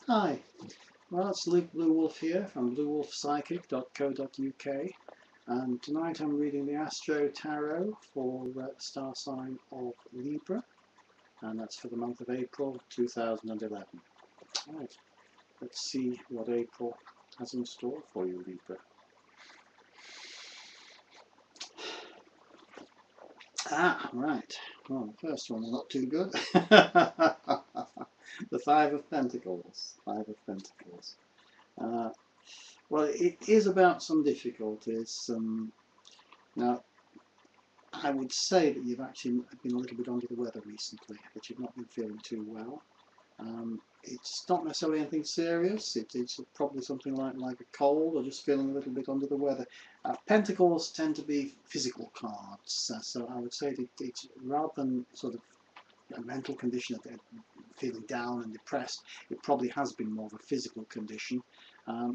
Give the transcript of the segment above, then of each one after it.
Hi, well it's Bluewolf here from bluewolfpsychic.co.uk, and tonight I'm reading the astro-tarot for the star sign of Libra, and that's for the month of April 2011. Right, let's see what April has in store for you, Libra. Right, well the first one's not too good. The Five of Pentacles. Uh, well, it is about some difficulties. Now, I would say that you've actually been a little bit under the weather recently, that you've not been feeling too well. It's not necessarily anything serious. It's probably something like a cold or just feeling a little bit under the weather. Pentacles tend to be physical cards, so I would say that it's rather than sort of a mental condition of feeling down and depressed, it probably has been more of a physical condition.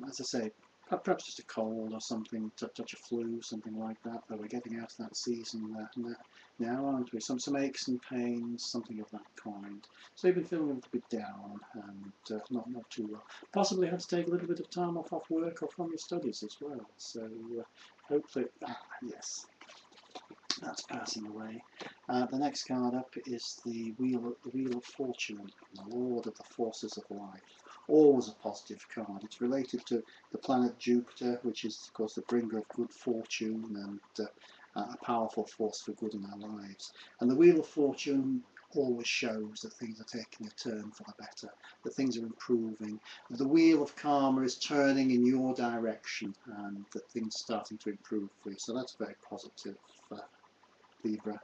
As I say, perhaps just a cold or something, touch of flu, something like that. Though we're getting out of that season now, aren't we? Some aches and pains, something of that kind. So you've been feeling a little bit down and not too well. Possibly had to take a little bit of time off work or from your studies as well. So hopefully, yes, that's passing away. The next card up is the Wheel of Fortune, the Lord of the Forces of Life. Always a positive card. It's related to the planet Jupiter, which is of course the bringer of good fortune and a powerful force for good in our lives. And the Wheel of Fortune always shows that things are taking a turn for the better, that things are improving, that the wheel of karma is turning in your direction, and that things are starting to improve for you. So that's very positive. Libra.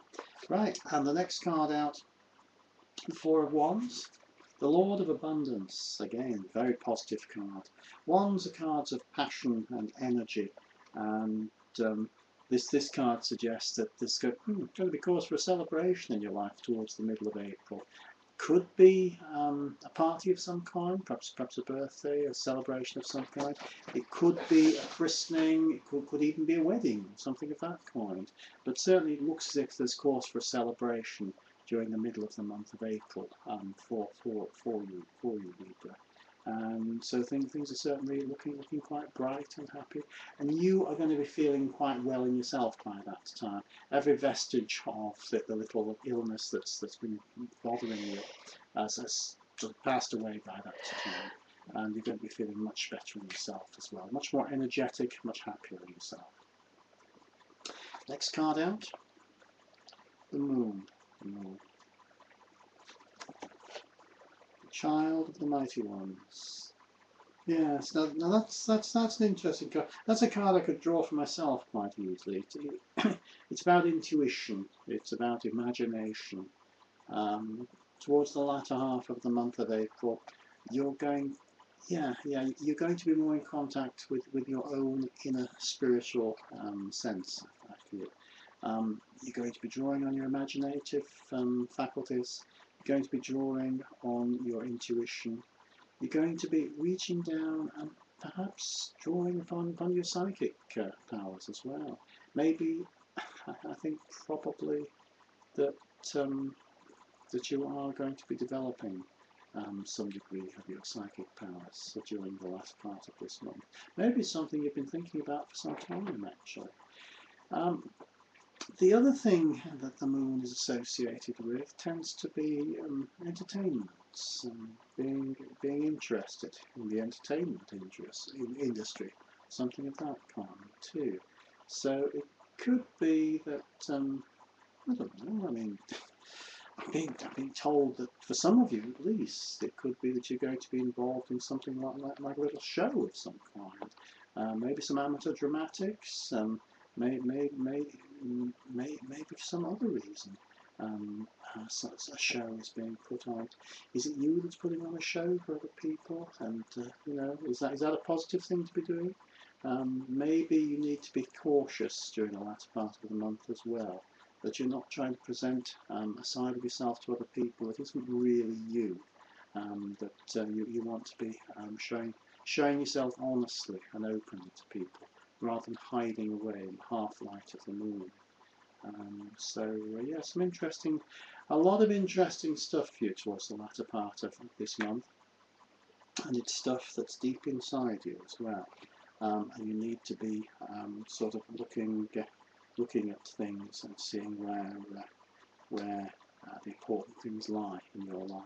Right, and the next card out, the Four of Wands, the Lord of Abundance. Again, very positive card. Wands are cards of passion and energy, and this card suggests that there's going to be cause for a celebration in your life towards the middle of April. Could be a party of some kind, perhaps a birthday, a celebration of some kind. It could be a christening, it could even be a wedding, something of that kind. But certainly it looks as if there's cause for a celebration during the middle of the month of April for you, Libra. And so things are certainly looking quite bright and happy, and you are going to be feeling quite well in yourself by that time. Every vestige of the little illness that's been bothering you has sort of passed away by that time, and you're going to be feeling much better in yourself as well, much more energetic, much happier in yourself. Next card out, the Moon. Child of the Mighty Ones. Yes, now that's an interesting card. That's a card I could draw for myself quite easily. It's about intuition. It's about imagination. Towards the latter half of the month of April, you're going, you're going to be more in contact with your own inner spiritual sense. I feel. You're going to be drawing on your imaginative faculties. You're going to be drawing on your intuition. You're going to be reaching down and perhaps drawing upon your psychic powers as well. Maybe, I think probably that that you are going to be developing some degree of your psychic powers during the last part of this month. Maybe it's something you've been thinking about for some time, actually. The other thing that the Moon is associated with tends to be entertainment, being interested in the entertainment industry, something of that kind too. So it could be that I don't know. I mean, I'm being told that for some of you at least, it could be that you're going to be involved in something like a little show of some kind. Maybe some amateur dramatics. Maybe for some other reason a show is being put on. Is it you that's putting on a show for other people? And is that a positive thing to be doing? Maybe you need to be cautious during the latter part of the month as well, that you're not trying to present a side of yourself to other people that isn't really you. That you want to be showing yourself honestly and openly to people, rather than hiding away in the half-light of the moon. Yeah, a lot of interesting stuff for you towards the latter part of this month. and it's stuff that's deep inside you as well, and you need to be sort of looking at things and seeing where the important things lie in your life.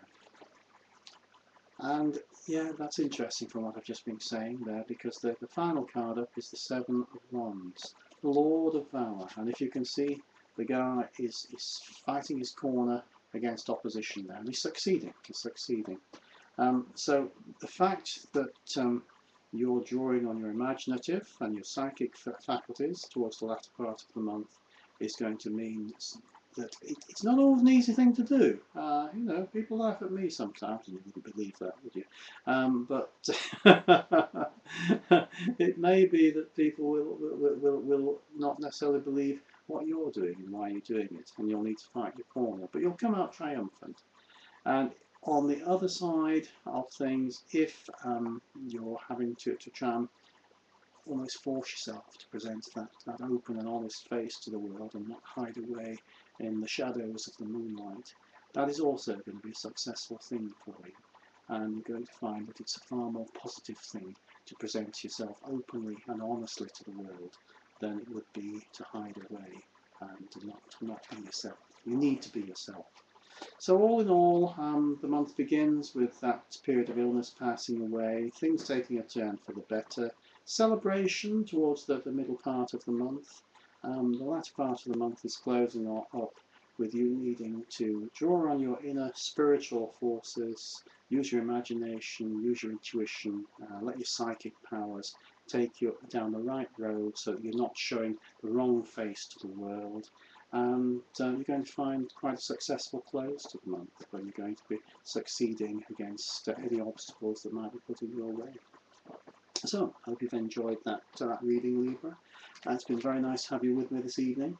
And yeah, that's interesting from what I've just been saying there, because the final card up is the Seven of Wands, the Lord of Valor. And if you can see, the guy is fighting his corner against opposition there, and he's succeeding. So the fact that you're drawing on your imaginative and your psychic faculties towards the latter part of the month is going to mean that it's not always an easy thing to do. You know, people laugh at me sometimes, and you wouldn't believe that, would you? But it may be that people will not necessarily believe what you're doing and why you're doing it, and you'll need to fight your corner. But you'll come out triumphant. And on the other side of things, if you're having to try and almost force yourself to present that open and honest face to the world and not hide away in the shadows of the moonlight, that is also going to be a successful thing for you. And you're going to find that it's a far more positive thing to present yourself openly and honestly to the world than it would be to hide away and to not be yourself. You need to be yourself. So all in all, the month begins with that period of illness passing away, things taking a turn for the better, celebration towards the middle part of the month. The latter part of the month is closing up with you needing to draw on your inner spiritual forces, use your imagination, use your intuition, let your psychic powers take you down the right road so that you're not showing the wrong face to the world. And you're going to find quite a successful close to the month, where you're going to be succeeding against any obstacles that might be put in your way. So, I hope you've enjoyed that reading, Libra. It's been very nice to have you with me this evening.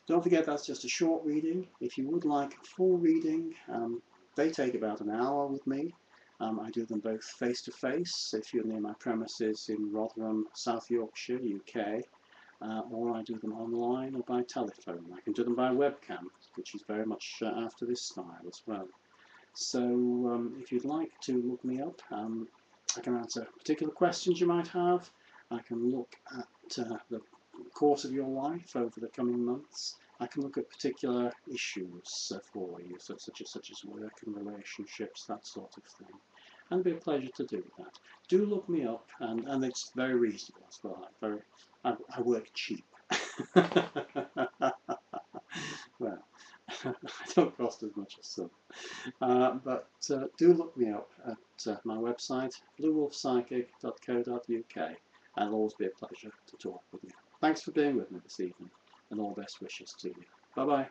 Don't forget, that's just a short reading. If you would like a full reading, they take about an hour with me. I do them both face-to-face, if you're near my premises in Rotherham, South Yorkshire, UK. Or I do them online or by telephone. I can do them by webcam, which is very much after this style as well. So if you'd like to look me up, I can answer particular questions you might have. I can look at the course of your life over the coming months. I can look at particular issues for you, such as work and relationships, that sort of thing. And it'd be a pleasure to do that. Do look me up, and it's very reasonable as well. I work cheap. Well, I don't cost as much as some. But do look me up at my website, bluewolfpsychic.co.uk, and it'll always be a pleasure to talk with you. Thanks for being with me this evening, and all best wishes to you. Bye bye.